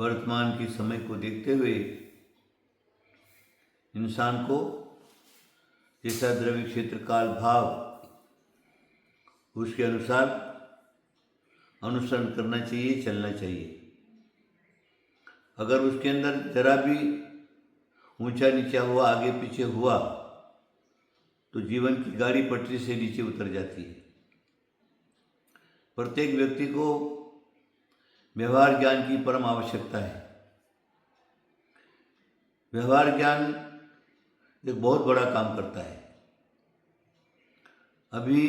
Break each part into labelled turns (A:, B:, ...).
A: वर्तमान के समय को देखते हुए इंसान को जैसा द्रव्य क्षेत्र काल भाव उसके अनुसार अनुसरण करना चाहिए, चलना चाहिए। अगर उसके अंदर जरा भी ऊंचा नीचा हुआ, आगे पीछे हुआ, तो जीवन की गाड़ी पटरी से नीचे उतर जाती है। प्रत्येक व्यक्ति को व्यवहार ज्ञान की परम आवश्यकता है। व्यवहार ज्ञान एक बहुत बड़ा काम करता है। अभी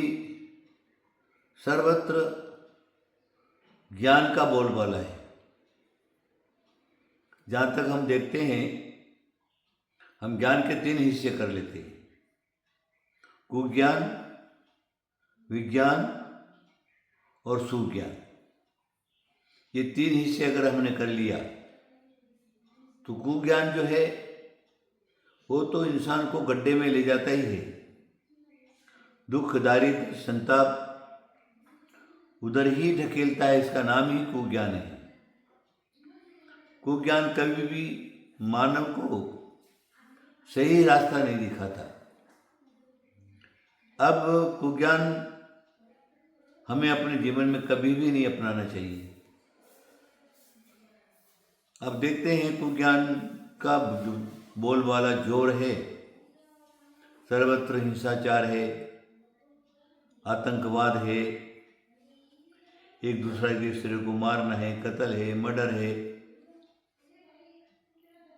A: सर्वत्र ज्ञान का बोलबाला है। जहाँ तक हम देखते हैं, हम ज्ञान के 3 हिस्से कर लेते हैं: कुज्ञान, विज्ञान और सुज्ञान। ये 3 हिस्से अगर हमने कर लिया तो कुज्ञान जो है वो तो इंसान को गड्ढे में ले जाता ही है। दुख, दारिद्र्य, संताप उधर ही ढकेलता है। इसका नाम ही कुज्ञान है। कुज्ञान कभी भी मानव को सही रास्ता नहीं दिखाता। अब कुज्ञान हमें अपने जीवन में कभी भी नहीं अपनाना चाहिए। अब देखते हैं कुज्ञान का बोलबाला जोर है। सर्वत्र हिंसाचार है, आतंकवाद है, एक दूसरे को मारना है, कत्ल है, मर्डर है।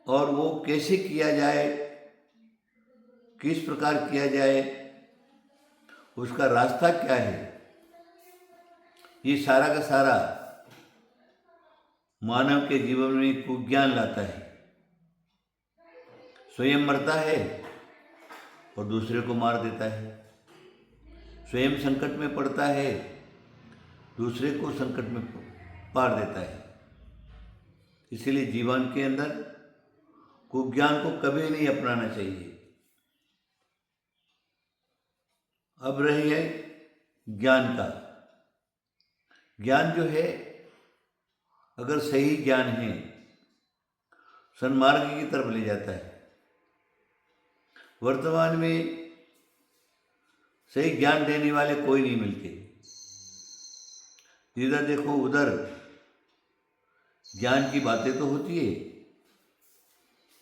A: और वो कैसे किया जाए, किस प्रकार किया जाए, उसका रास्ता क्या है, ये सारा का सारा मानव के जीवन में कुज्ञान लाता है। स्वयं मरता है और दूसरे को मार देता है। स्वयं संकट में पड़ता है, दूसरे को संकट में पार देता है। इसलिए जीवन के अंदर कुज्ञान को कभी नहीं अपनाना चाहिए। अब रही है ज्ञान का। ज्ञान जो है, अगर सही ज्ञान है, सन्मार्ग की तरफ ले जाता है। वर्तमान में सही ज्ञान देने वाले कोई नहीं मिलते। जिधर देखो उधर ज्ञान की बातें तो होती है,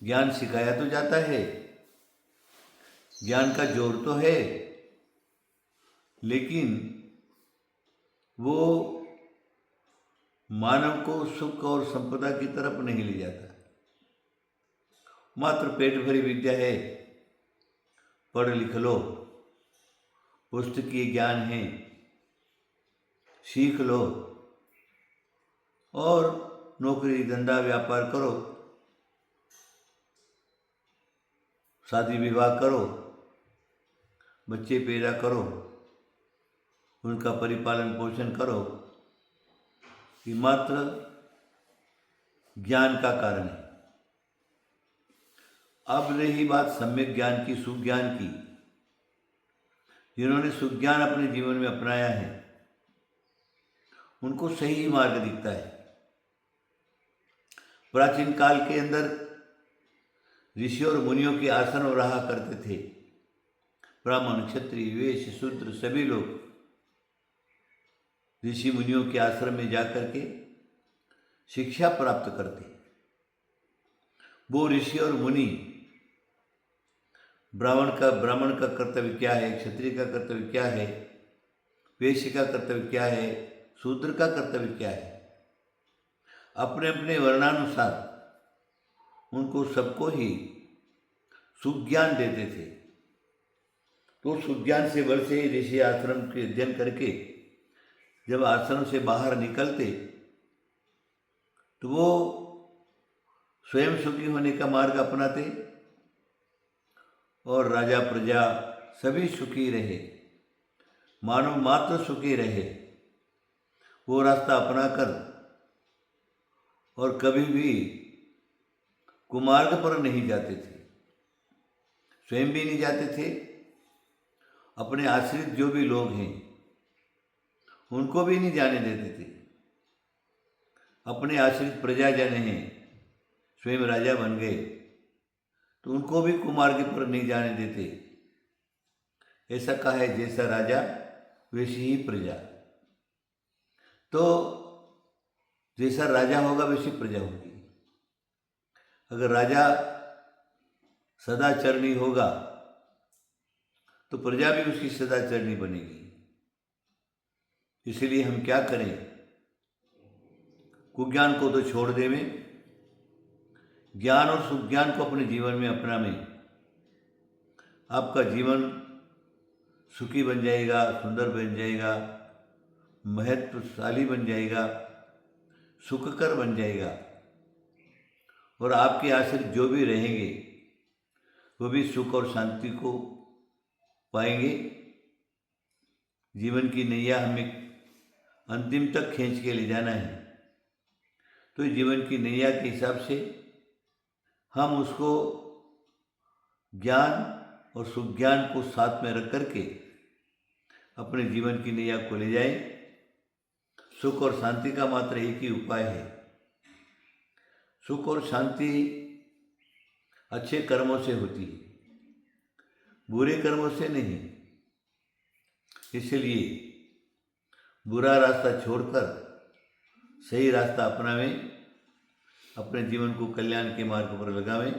A: ज्ञान सिखाया तो जाता है, ज्ञान का जोर तो है, लेकिन वो मानव को सुख और संपदा की तरफ नहीं ले जाता। मात्र पेट भरी विद्या है, पढ़ लिख लो, पुस्तकीय ज्ञान है, सीख लो और नौकरी धंधा व्यापार करो, शादी विवाह करो, बच्चे पैदा करो, उनका परिपालन पोषण करो। ये मात्र ज्ञान का कारण है। अब रही बात सम्यक ज्ञान की, सुज्ञान की। जिन्होंने सुज्ञान अपने जीवन में अपनाया है, उनको सही मार्ग दिखता है। प्राचीन काल के अंदर ऋषि और मुनियों के आसन और रहा करते थे। ब्राह्मण, क्षत्रिय, वैश्य, शूद्र सभी लोग ऋषि मुनियों के आश्रम में जाकर के शिक्षा प्राप्त करते। वो ऋषि और मुनि ब्राह्मण का कर्तव्य क्या है, क्षत्रिय का कर्तव्य क्या है, वैश्य का कर्तव्य क्या है, शूद्र का कर्तव्य क्या है, अपने अपने वर्णानुसार उनको सबको ही सुज्ञान देते थे। तो सुज्ञान से वर्ष ही ऋषि आश्रम के अध्ययन करके जब आश्रम से बाहर निकलते तो वो स्वयं सुखी होने का मार्ग अपनाते और राजा प्रजा सभी सुखी रहे, मानव मात्र सुखी रहे। वो रास्ता अपनाकर और कभी भी कुमार्ग पर नहीं जाते थे, स्वयं भी नहीं जाते थे। अपने आश्रित जो भी लोग हैं उनको भी नहीं जाने देते थे। अपने आश्रित प्रजाजन हैं, स्वयं राजा बन गए, तो उनको भी कुमार्ग पर नहीं जाने देते। ऐसा कहा है, जैसा राजा वैसी ही प्रजा। तो जैसा राजा होगा वैसी प्रजा होगी। अगर राजा सदाचरणी होगा तो प्रजा भी उसकी सदाचरणी बनेगी। इसलिए हम क्या करें, कुज्ञान को तो छोड़ देवें, ज्ञान और सुज्ञान को अपने जीवन में अपनावें। आपका जीवन सुखी बन जाएगा, सुंदर बन जाएगा, महत्वशाली बन जाएगा, सुखकर बन जाएगा। और आपके आश्रित जो भी रहेंगे वो भी सुख और शांति को पाएंगे। जीवन की नैया हमें अंतिम तक खींच के ले जाना है, तो जीवन की नैया के हिसाब से हम उसको ज्ञान और सुज्ञान को साथ में रख करके अपने जीवन की नैया को ले जाएं। सुख और शांति का मात्र एक ही उपाय है। सुख और शांति अच्छे कर्मों से होती है, बुरे कर्मों से नहीं। इसलिए बुरा रास्ता छोड़कर सही रास्ता अपनावें, अपने जीवन को कल्याण के मार्ग पर लगावें।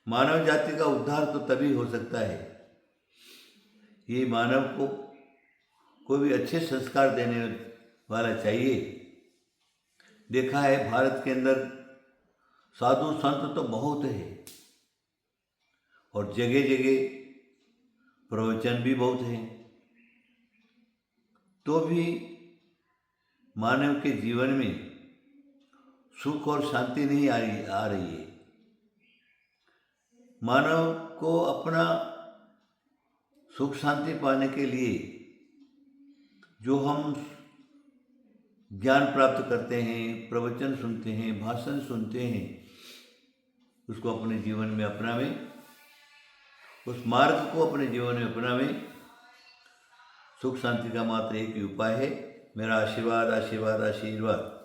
A: मानव जाति का उद्धार तो तभी हो सकता है, ये मानव को भी अच्छे संस्कार देने वाला चाहिए। देखा है भारत के अंदर साधु संत तो बहुत है और जगह जगह प्रवचन भी बहुत हैं, तो भी मानव के जीवन में सुख और शांति नहीं आ रही है। मानव को अपना सुख शांति पाने के लिए जो हम ज्ञान प्राप्त करते हैं, प्रवचन सुनते हैं, भाषण सुनते हैं, उसको अपने जीवन में अपनावें, उस मार्ग को अपने जीवन में अपनावें। सुख शांति का मात्र एक ही उपाय है। मेरा आशीर्वाद आशीर्वाद आशीर्वाद।